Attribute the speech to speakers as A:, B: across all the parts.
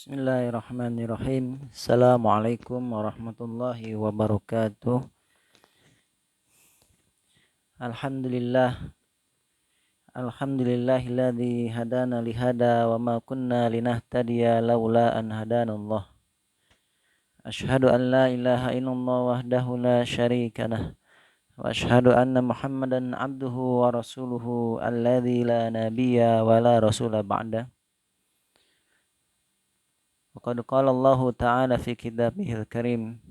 A: Bismillahirrahmanirrahim. Assalamualaikum warahmatullahi wabarakatuh. Alhamdulillah. Alhamdulillahilladzi hadana lihada wa ma kunna linahtadiya laula an hadanallah. Ashhadu an la ilaha illallah wahdahu la syarika lah. Wa ashhadu anna Muhammadan abduhu wa rasuluhu alladzi la nabiyya wa la rasula ba'da. Waqad qala Allah ta'ala fi kitabihil karim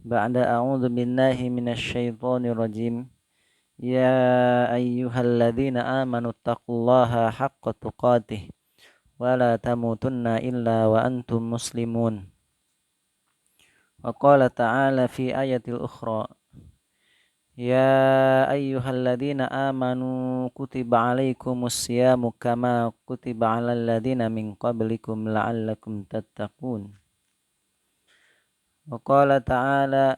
A: ba'da a'udzu billahi minasy syaithanir rajim. Ya ayyuhalladzina amanu taqullaha haqqa tuqatih wa la tamutunna illa wa antum muslimun. Wa qala ta'ala fi ayatil ukhra. Ya ayyuhalladzina amanu kutiba alaikumus siyamu kama kutiba alal ladzina min qablikum la'allakum tattaqun. Wa qala ta'ala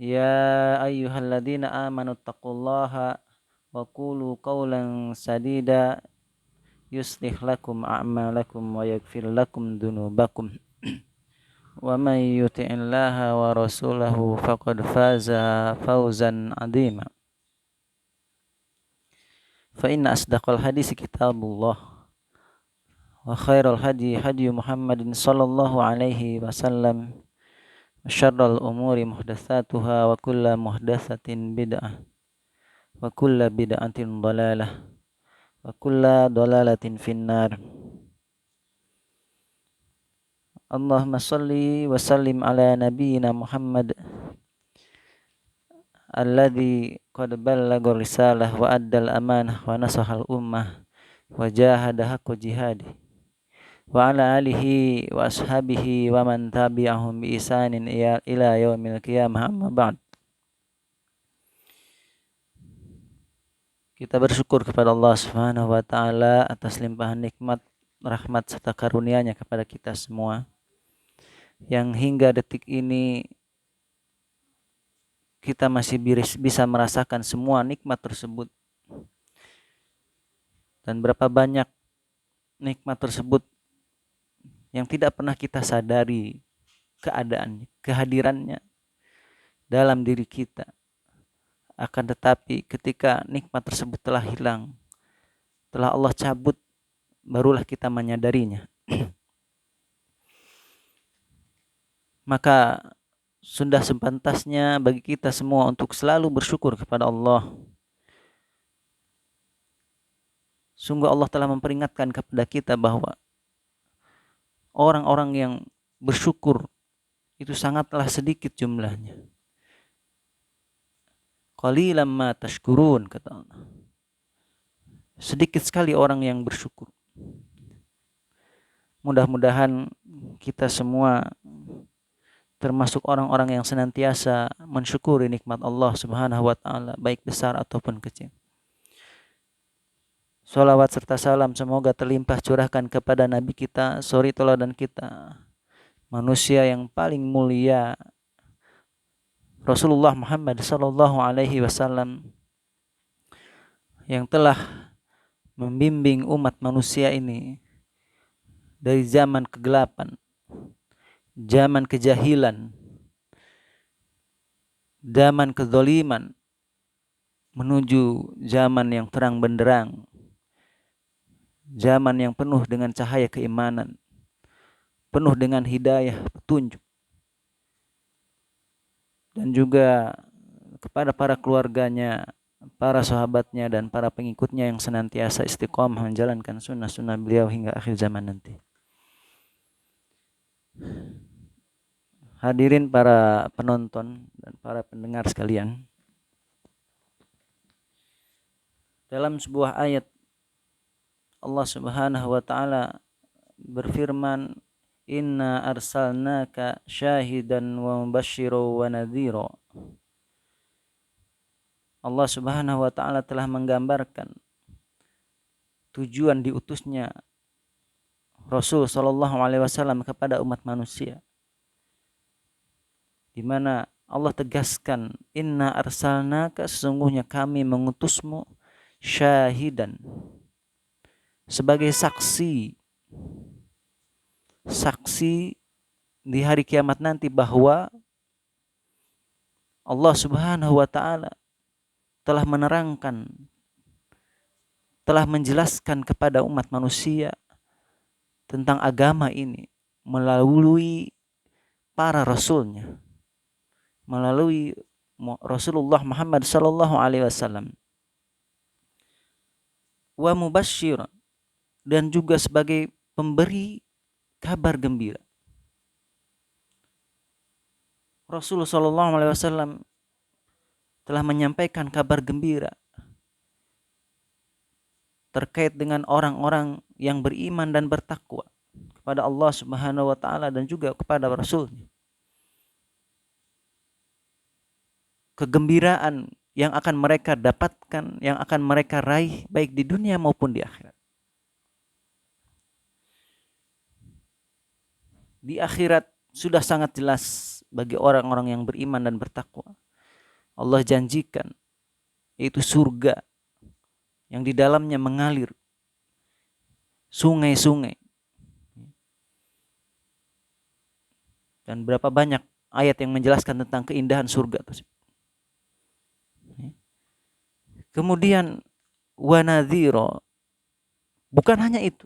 A: Ya ayyuhalladzina amanu taqullaha wa qulu qawlan sadida yuslih lakum a'malakum wa yaghfir lakum dhunubakum wa may yuti'illaha wa rasulahu faqad faza fawzan 'azima. Fa inna asdaqal hadisi kitabullah wa khairal hadi hadi Muhammadin sallallahu alaihi wasallam. Syarrul umuri muhdatsatuha wa kullu muhdatsatin bid'ah wa kullu bid'atin dhalalah wa kullu dhalalatin finnar. Allahumma shalli wa sallim ala nabiyyina Muhammad alladzi qad ballagha risalah wa addal amanah wa nasahal ummah wa jahada haqqa jihadi wa ala alihi wa ashabihi wa man tabi'ahum bi ihsanin ila yaumil qiyamah, amma ba'd. Kita bersyukur kepada Allah Subhanahu wa taala atas limpahan nikmat, rahmat serta karunia-Nya kepada kita semua yang hingga detik ini kita masih bisa merasakan semua nikmat tersebut. Dan berapa banyak nikmat tersebut yang tidak pernah kita sadari keadaannya, kehadirannya dalam diri kita. Akan tetapi ketika nikmat tersebut telah hilang, telah Allah cabut, barulah kita menyadarinya. Maka sudah sepantasnya bagi kita semua untuk selalu bersyukur kepada Allah. Sungguh Allah telah memperingatkan kepada kita bahwa orang-orang yang bersyukur itu sangatlah sedikit jumlahnya. Qalilan ma tashkurun, kata Allah. Sedikit sekali orang yang bersyukur. Mudah-mudahan kita semua termasuk orang-orang yang senantiasa mensyukuri nikmat Allah Subhanahu wa taala, baik besar ataupun kecil. Salawat serta salam semoga terlimpah curahkan kepada Nabi kita, suri teladan kita, manusia yang paling mulia, Rasulullah Muhammad sallallahu alaihi wasallam, yang telah membimbing umat manusia ini dari zaman kegelapan, zaman kejahilan, zaman kezaliman menuju zaman yang terang benderang, zaman yang penuh dengan cahaya keimanan, penuh dengan hidayah, petunjuk. Dan juga kepada para keluarganya, para sahabatnya, dan para pengikutnya yang senantiasa istiqomah menjalankan sunnah-sunnah beliau hingga akhir zaman nanti. Hadirin para penonton dan para pendengar sekalian, dalam sebuah ayat Allah Subhanahu wa taala berfirman, Inna arsalnaka syahidan wa mubasysyiran wa nadhira. Allah Subhanahu wa taala telah menggambarkan tujuan diutusnya Rasul sallallahu alaihi wasallam kepada umat manusia, di mana Allah tegaskan, Inna arsalnaka, sesungguhnya kami mengutusmu, syahidan, sebagai saksi, saksi di hari kiamat nanti bahwa Allah Subhanahu wa taala telah menerangkan, telah menjelaskan kepada umat manusia tentang agama ini melalui para rasulnya, melalui Rasulullah Muhammad sallallahu alaihi wasallam. Wa mubasysyiran, dan juga sebagai pemberi kabar gembira. Rasulullah sallallahu alaihi wasallam telah menyampaikan kabar gembira terkait dengan orang-orang yang beriman dan bertakwa kepada Allah Subhanahu wa taala dan juga kepada Rasul-Nya. Kegembiraan yang akan mereka dapatkan, yang akan mereka raih baik di dunia maupun di akhirat. Di akhirat sudah sangat jelas bagi orang-orang yang beriman dan bertakwa. Allah janjikan yaitu surga yang di dalamnya mengalir sungai-sungai. Dan berapa banyak ayat yang menjelaskan tentang keindahan surga tersebut. Kemudian wanadhiro, bukan hanya itu.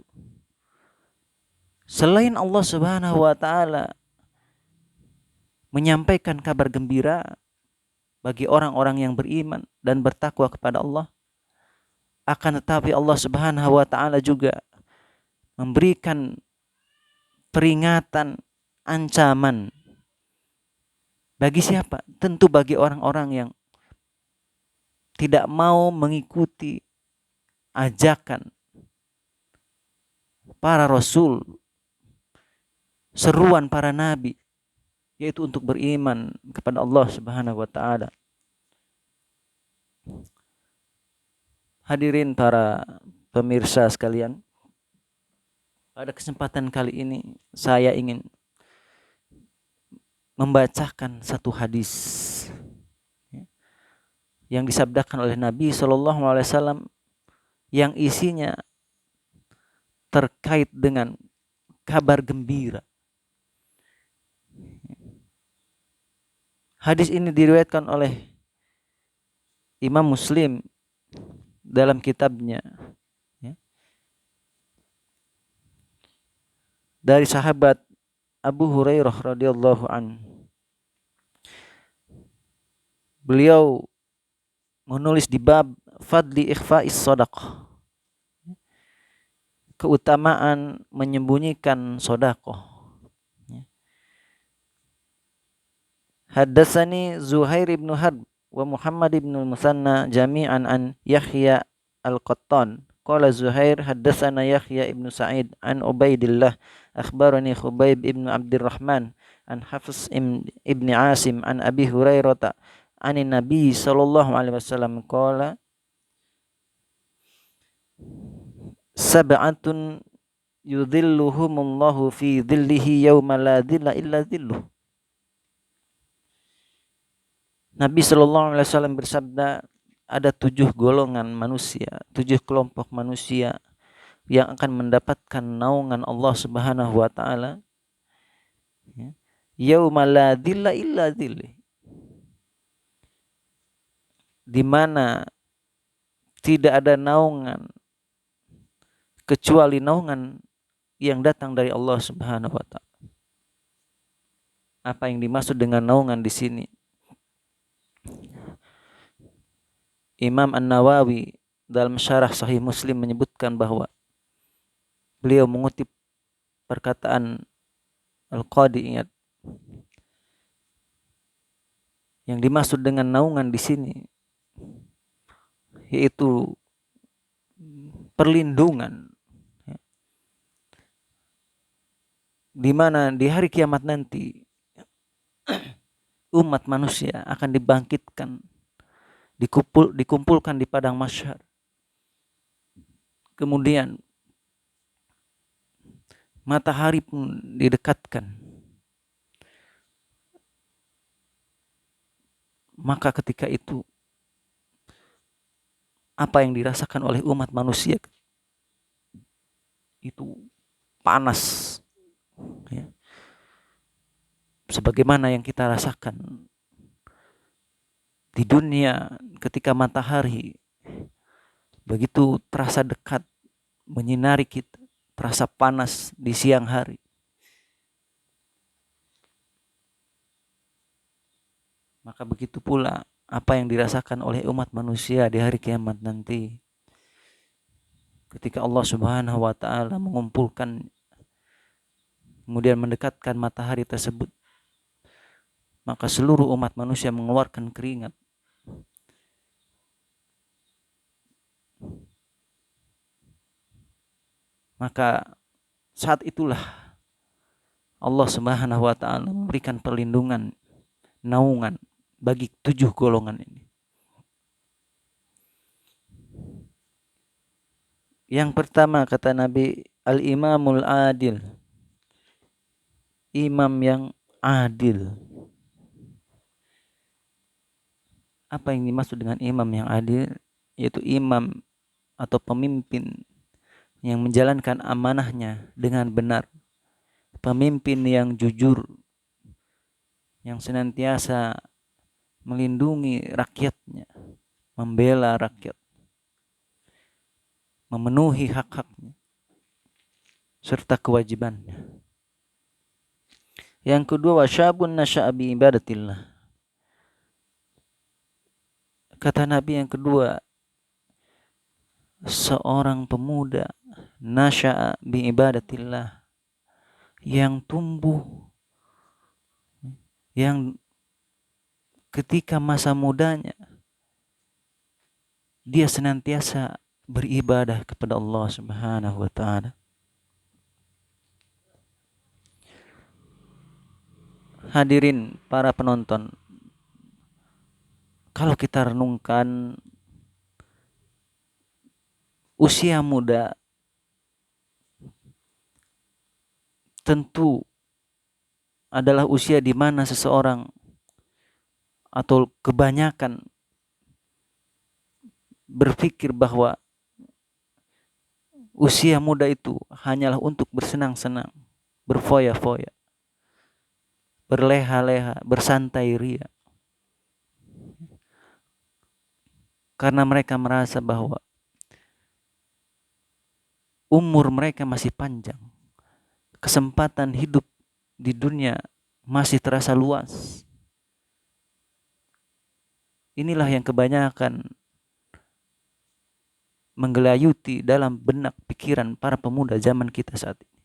A: Selain Allah Subhanahu wa taala menyampaikan kabar gembira bagi orang-orang yang beriman dan bertakwa kepada Allah, akan tetapi Allah Subhanahu wa taala juga memberikan peringatan, ancaman. Bagi siapa? Tentu bagi orang-orang yang tidak mau mengikuti ajakan para rasul, seruan para nabi, yaitu untuk beriman kepada Allah Subhanahu wa taala. Hadirin para pemirsa sekalian, pada kesempatan kali ini saya ingin membacakan satu hadis yang disabdakan oleh Nabi SAW yang isinya terkait dengan kabar gembira. Hadis ini diriwayatkan oleh Imam Muslim dalam kitabnya dari sahabat Abu Hurairah radhiyallahu anhu. Beliau menulis di bab fadli ikhfa'is shadaqah, keutamaan menyembunyikan sedekah. Haddatsani Zuhair ibn Harb wa Muhammad ibn Musanna jami'an an Yahya al-Qattan. Qala Zuhair haddatsana Yahya ibn Sa'id an Ubaidillah akhbarani Khubayb ibn Abdurrahman an Hafs ibn Asim an Abi Hurairah anin Nabi sallallahu alaihi wasallam qala sab'atun yudhilluhumullahu fi dhillihi yawma la dhilla illa dhilluh. Nabi sallallahu alaihi wasallam bersabda, ada 7 golongan manusia, 7 kelompok manusia yang akan mendapatkan naungan Allah Subhanahu wa taala yauma la dhilla illa dhillih, di mana tidak ada naungan kecuali naungan yang datang dari Allah Subhanahu wa taala. Apa yang dimaksud dengan naungan di sini? Imam An-Nawawi dalam syarah Sahih Muslim menyebutkan bahwa beliau mengutip perkataan Al-Qadi Iyad, yang dimaksud dengan naungan di sini yaitu perlindungan, di mana di hari kiamat nanti umat manusia akan dibangkitkan, dikumpulkan di padang mahsyar. Kemudian matahari pun didekatkan. Maka ketika itu apa yang dirasakan oleh umat manusia itu panas, sebagaimana yang kita rasakan di dunia ketika matahari begitu terasa dekat menyinari kita, terasa panas di siang hari. Maka begitu pula apa yang dirasakan oleh umat manusia di hari kiamat nanti. Ketika Allah Subhanahu wa taala mengumpulkan kemudian mendekatkan matahari tersebut, maka seluruh umat manusia mengeluarkan keringat. Maka saat itulah Allah Subhanahu wa taala memberikan perlindungan, naungan bagi 7 golongan ini. Yang pertama kata Nabi, al-imamul adil. Imam yang adil. Apa yang dimaksud dengan imam yang adil? Yaitu imam atau pemimpin yang menjalankan amanahnya dengan benar. Pemimpin yang jujur, yang senantiasa melindungi rakyatnya, membela rakyat, memenuhi hak-haknya, serta kewajibannya. Yang kedua, wasyabun nasya'a bi ibadatillah. Kata Nabi yang kedua, seorang pemuda nasya'a bi ibadatillah, yang tumbuh, yang ketika masa mudanya dia senantiasa beribadah kepada Allah Subhanahu wa taala. Hadirin para penonton, kalau kita renungkan usia muda tentu adalah usia di mana seseorang atau kebanyakan berpikir bahwa usia muda itu hanyalah untuk bersenang-senang, berfoya-foya, berleha-leha, bersantai ria. Karena mereka merasa bahwa umur mereka masih panjang, kesempatan hidup di dunia masih terasa luas. Inilah yang kebanyakan menggelayuti dalam benak pikiran para pemuda zaman kita saat ini.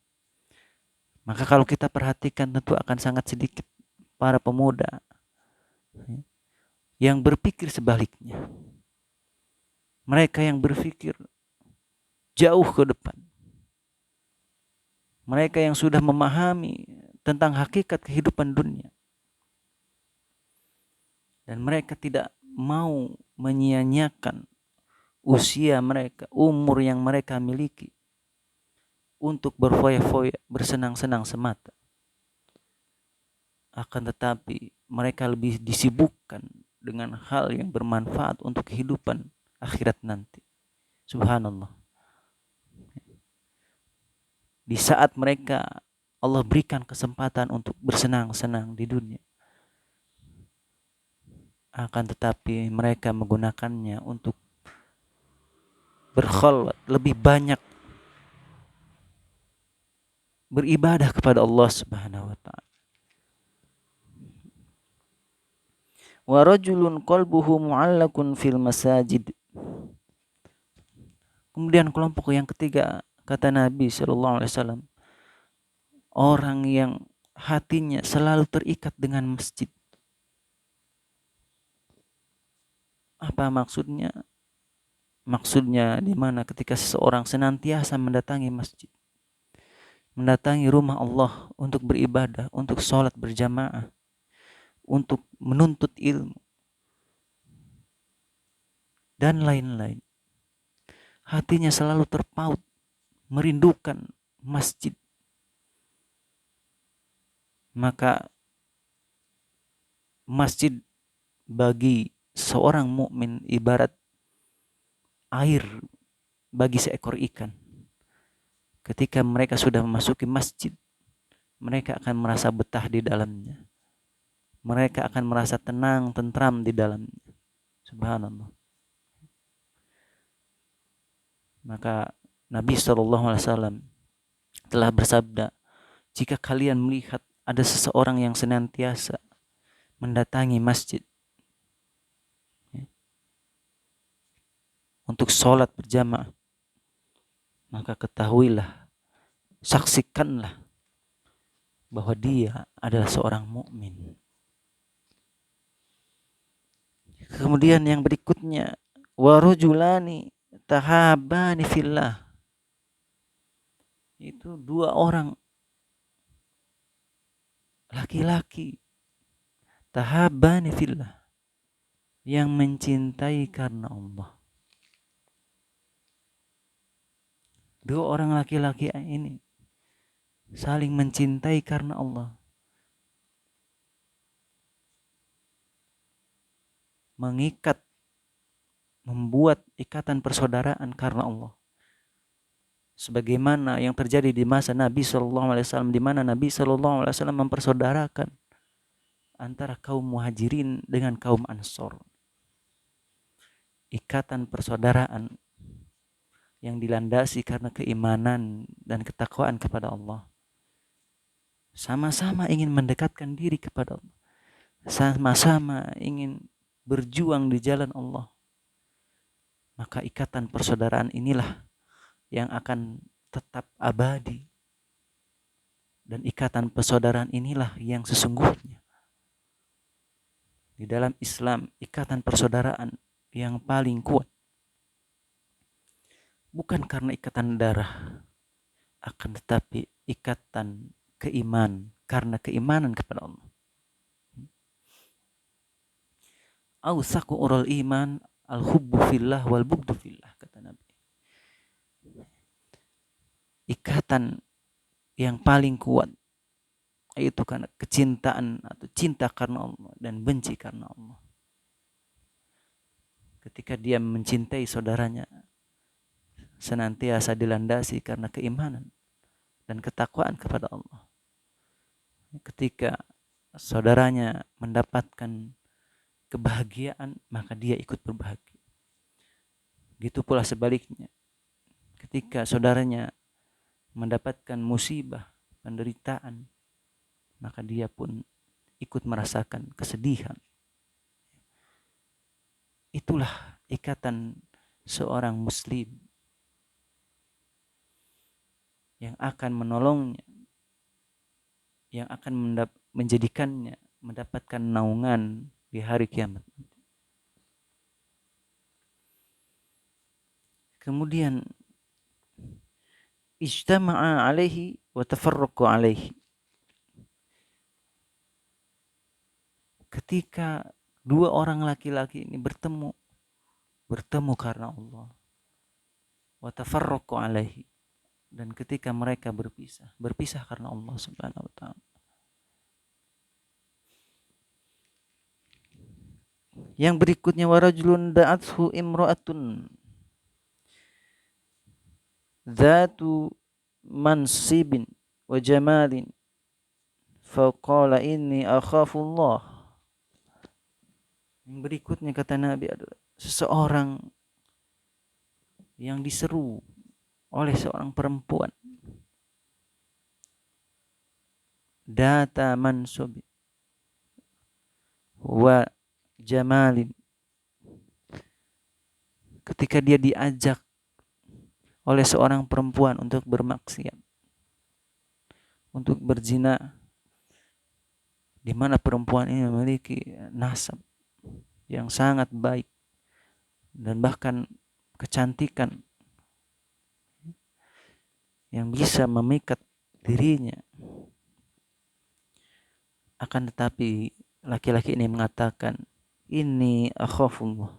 A: Maka kalau kita perhatikan tentu akan sangat sedikit para pemuda yang berpikir sebaliknya. Mereka yang berpikir jauh ke depan. Mereka yang sudah memahami tentang hakikat kehidupan dunia. Dan mereka tidak mau menyia-nyiakan usia mereka, umur yang mereka miliki untuk berfoya-foya, bersenang-senang semata. Akan tetapi mereka lebih disibukkan dengan hal yang bermanfaat untuk kehidupan akhirat nanti. Subhanallah. Di saat mereka Allah berikan kesempatan untuk bersenang-senang di dunia, akan tetapi mereka menggunakannya untuk berkhalwat, lebih banyak beribadah kepada Allah Subhanahu wa taala. Wa rajulun qalbuhu mu'allaqun fil masajid. Kemudian kelompok yang ketiga kata Nabi sallallahu alaihi wasallam, orang yang hatinya selalu terikat dengan masjid. Apa maksudnya? Maksudnya di mana ketika seseorang senantiasa mendatangi masjid, mendatangi rumah Allah untuk beribadah, untuk sholat berjamaah, untuk menuntut ilmu, dan lain-lain. Hatinya selalu terpaut, merindukan masjid. Maka masjid bagi seorang mukmin ibarat air bagi seekor ikan. Ketika mereka sudah memasuki masjid, mereka akan merasa betah di dalamnya. mereka akan merasa tenang, tentram di dalamnya. Subhanallah. Maka Nabi SAW telah bersabda, jika kalian melihat ada seseorang yang senantiasa mendatangi masjid untuk sholat berjamaah, maka ketahuilah, saksikanlah bahwa dia adalah seorang mukmin. Kemudian yang berikutnya, warujulani tahabani fillah. Itu dua orang laki-laki tahabani fillah yang mencintai karena Allah. Dua orang laki-laki ini saling mencintai karena Allah. Mengikat, membuat ikatan persaudaraan karena Allah. Sebagaimana yang terjadi di masa Nabi SAW, di mana Nabi SAW mempersaudarakan antara kaum muhajirin dengan kaum ansor. Ikatan persaudaraan yang dilandasi karena keimanan dan ketakwaan kepada Allah. Sama-sama ingin mendekatkan diri kepada Allah. Sama-sama ingin berjuang di jalan Allah. Maka ikatan persaudaraan inilah yang akan tetap abadi. Dan ikatan persaudaraan inilah yang sesungguhnya. Di dalam Islam, ikatan persaudaraan yang paling kuat bukan karena ikatan darah, akan tetapi ikatan keimanan, karena keimanan kepada Allah. Awsaqu ural iman al-hubbu fillah wal bugdu fillah, kata Nabi. Ikatan yang paling kuat itu karena kecintaan atau cinta karena Allah dan benci karena Allah. Ketika dia mencintai saudaranya, senantiasa dilandasi karena keimanan dan ketakwaan kepada Allah. Ketika saudaranya mendapatkan kebahagiaan, maka dia ikut berbahagia. Gitu pula sebaliknya. Ketika saudaranya mendapatkan musibah, penderitaan, maka dia pun ikut merasakan kesedihan. Itulah ikatan seorang muslim yang akan menolongnya, yang akan menjadikannya mendapatkan naungan di hari kiamat. Kemudian ijtama'a alaihi wa tafarraqu alaihi. Ketika dua orang laki-laki ini bertemu karena Allah. Wa tafarraqu alaihi. Dan ketika mereka berpisah karena Allah Subhanahu wa taala. Yang berikutnya, warajulun da'athu imra'atun dzatu mansibin wa jamalin faqala inni akhafullah. Yang berikutnya kata Nabi adalah seseorang yang diseru oleh seorang perempuan, data mansubi wa jamalin. Ketika dia diajak oleh seorang perempuan untuk bermaksiat, untuk berzina, di mana perempuan ini memiliki nasab yang sangat baik dan bahkan kecantikan yang bisa memikat dirinya. Akan tetapi laki-laki ini mengatakan, ini akhafullah,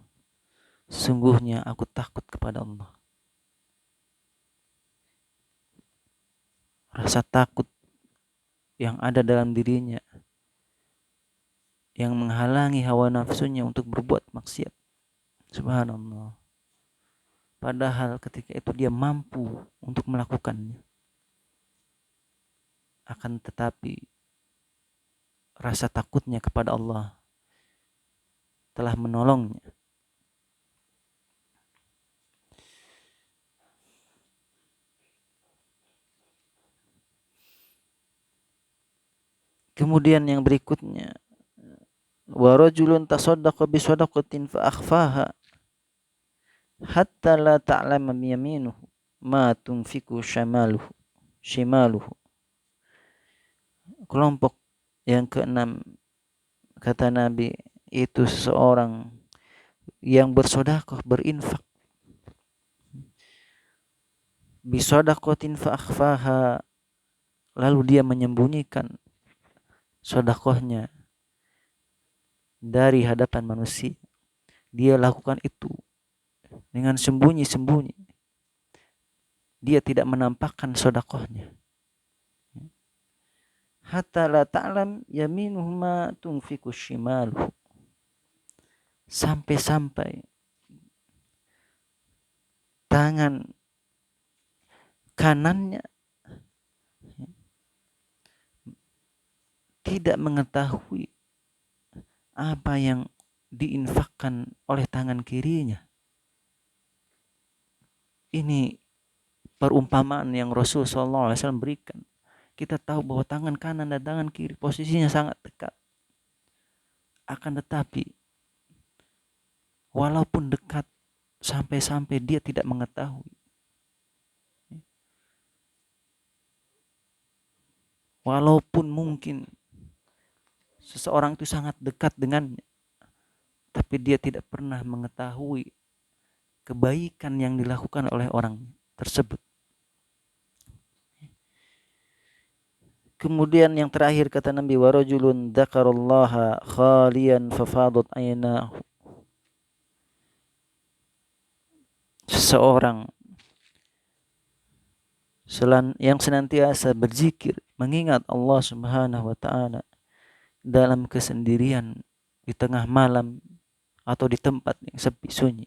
A: sesungguhnya aku takut kepada Allah. Rasa takut yang ada dalam dirinya yang menghalangi hawa nafsunya untuk berbuat maksiat. Subhanallah. Padahal ketika itu dia mampu untuk melakukannya. Akan tetapi rasa takutnya kepada Allah telah menolongnya. Kemudian yang berikutnya, wa rajulun tasaddaqa bi shadaqatin fa akhfaha hatta la ta'lama yaminuhu ma tunfiku shimaluhu. Kelompok yang keenam, kata Nabi, itu seseorang yang bersedekah, berinfak, bi shadaqatin fa akhfaha, lalu dia menyembunyikan sedekahnya dari hadapan manusia. Dia lakukan itu dengan sembunyi-sembunyi. Dia tidak menampakkan sedekahnya. Hatta la ta'lam yaminuhu ma tunfiku shimaluhu. Sampai-sampai tangan kanannya tidak mengetahui apa yang diinfakkan oleh tangan kirinya. Ini perumpamaan yang Rasulullah SAW berikan. Kita tahu bahwa tangan kanan dan tangan kiri posisinya sangat dekat. Akan tetapi, walaupun dekat, sampai-sampai dia tidak mengetahui. Walaupun mungkin seseorang itu sangat dekat dengannya, tapi dia tidak pernah mengetahui kebaikan yang dilakukan oleh orang tersebut. Kemudian yang terakhir kata Nabi, wa rajulun dzakarallaha khaliyan fafadat aynahu. Seseorang yang senantiasa berzikir, mengingat Allah Subhanahu wa taala dalam kesendirian di tengah malam atau di tempat yang sepi sunyi.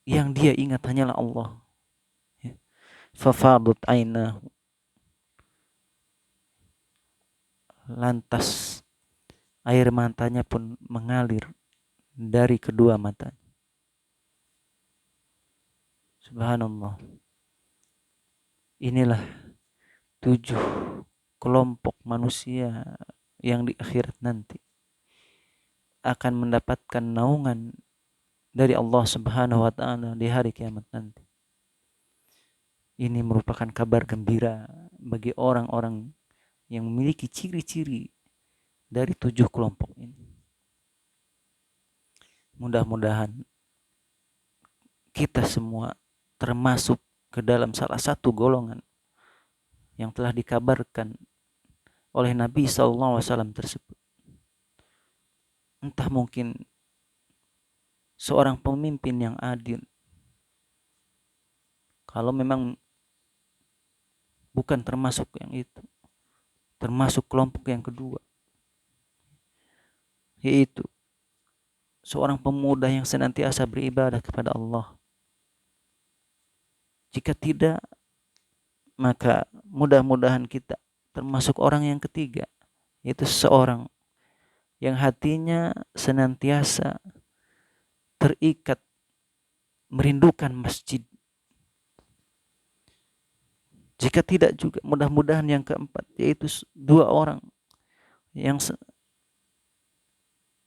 A: Yang dia ingat hanyalah Allah. Fafadat aynahu. Lantas air matanya pun mengalir dari kedua matanya. Subhanallah. Inilah 7 kelompok manusia yang di akhirat nanti akan mendapatkan naungan dari Allah Subhanahu wa taala di hari kiamat nanti. Ini merupakan kabar gembira bagi orang-orang yang memiliki ciri-ciri dari 7 kelompok ini. Mudah-mudahan kita semua termasuk ke dalam salah satu golongan yang telah dikabarkan oleh Nabi SAW tersebut. Entah mungkin seorang pemimpin yang adil, kalau memang bukan termasuk yang itu, termasuk kelompok yang kedua, yaitu seorang pemuda yang senantiasa beribadah kepada Allah. Jika tidak, maka mudah-mudahan kita termasuk orang yang ketiga, yaitu seseorang yang hatinya senantiasa terikat merindukan masjid. Jika tidak juga, mudah-mudahan yang keempat, yaitu 2 orang yang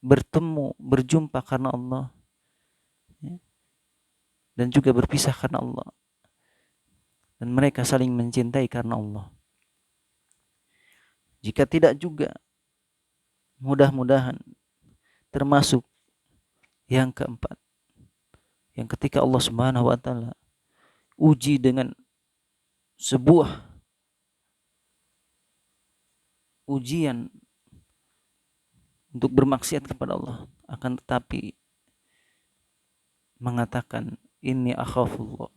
A: bertemu, berjumpa karena Allah, dan juga berpisah karena Allah, dan mereka saling mencintai karena Allah. Jika tidak juga, mudah-mudahan termasuk yang keempat, yang ketika Allah Subhanahu wa taala uji dengan sebuah ujian untuk bermaksiat kepada Allah, akan tetapi mengatakan inni akhafullah,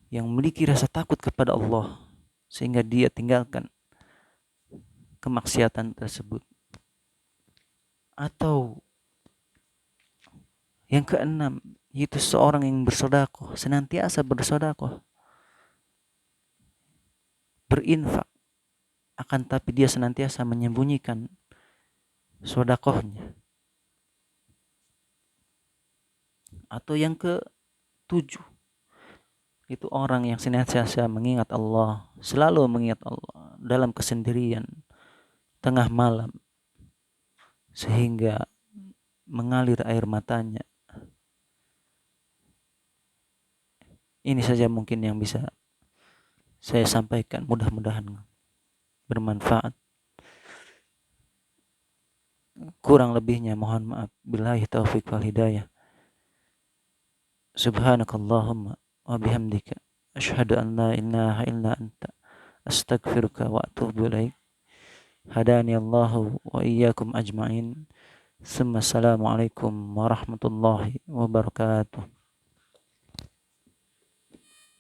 A: yang memiliki rasa takut kepada Allah sehingga dia tinggalkan kemaksiatan tersebut. Atau yang keenam, yaitu seorang yang bersedekah, senantiasa bersedekah, berinfak, akan tapi dia senantiasa menyembunyikan sedekahnya. Atau yang ketujuh, itu orang yang senantiasa mengingat Allah, selalu mengingat Allah dalam kesendirian, tengah malam, sehingga mengalir air matanya. Ini saja mungkin yang bisa saya sampaikan, mudah-mudahan bermanfaat. Kurang lebihnya mohon maaf. Billahi taufik wal hidayah. Subhanakallahumma wa bihamdika asyhadu an la ilaha illa anta astaghfiruka wa atubu ilaik. Hadani Allahu wa iyyakum ajma'in. Assalamualaikum warahmatullahi wabarakatuh.